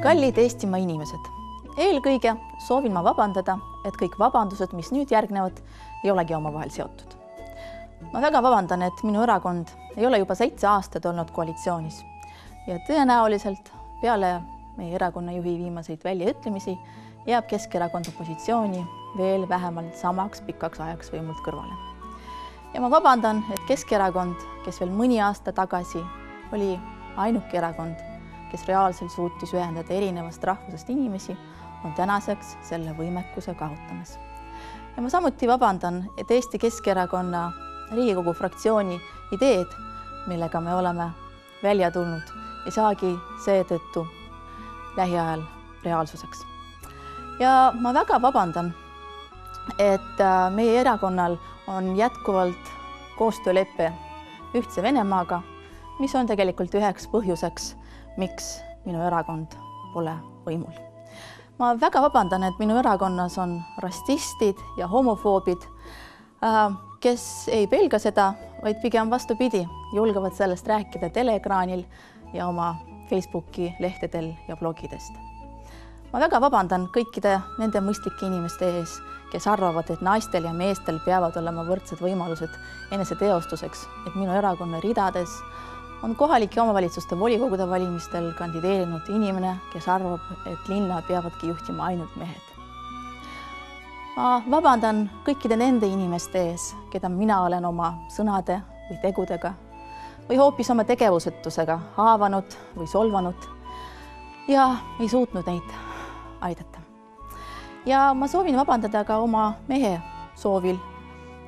Kallid Eestimaa inimesed, eelkõige soovin ma vabandada, et kõik vabandused, mis nüüd järgnevad, ei olegi omavahel seotud. Ma väga vabandan, et minu erakond ei ole juba 7 aastat olnud koalitsioonis ja tõenäoliselt peale meie erakonna juhi viimaseid väljaütlemisi jääb Keskerakond opositsiooni veel vähemalt samaks pikaks ajaks võimult kõrvale. Ja ma vabandan, et Keskerakond, kes veel mõni aasta tagasi oli ainuke erakond, kes reaalselt suutis ühendada erinevast rahvusest inimesi, on tänaseks selle võimekuse kaotamas. Ja ma samuti vabandan, et Eesti Keskerakonna Riigikogu fraktsiooni ideed, millega me oleme välja tulnud, ei saagi seetõttu lähiajal reaalsuseks. Ja ma väga vabandan, et meie erakonnal on jätkuvalt koostööleppe Ühtse Venemaaga, mis on tegelikult üheks põhjuseks, miks minu erakond pole võimul. Ma väga vabandan, et minu erakonnas on rassistid ja homofoobid, kes ei pelga seda, vaid pigem vastupidi, julgevad sellest rääkida teleekraanil ja oma Facebooki lehtedel ja blogidest. Ma väga vabandan kõikide nende mõistlike inimeste ees, kes arvavad, et naistel ja meestel peavad olema võrdsed võimalused eneseteostuseks, et minu erakonna ridades on kohalike omavalitsuste volikogude valimistel kandideerinud inimene, kes arvab, et linna peavadki juhtima ainult mehed. Ma vabandan kõikide nende inimeste ees, keda mina olen oma sõnade või tegudega või hoopis oma tegevusetusega haavanud või solvanud ja ei suutnud neid aidata. Ja ma soovin vabandada ka oma mehe soovil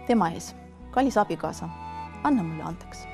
tema ees. Kallis abikaasa, anna mulle andeks.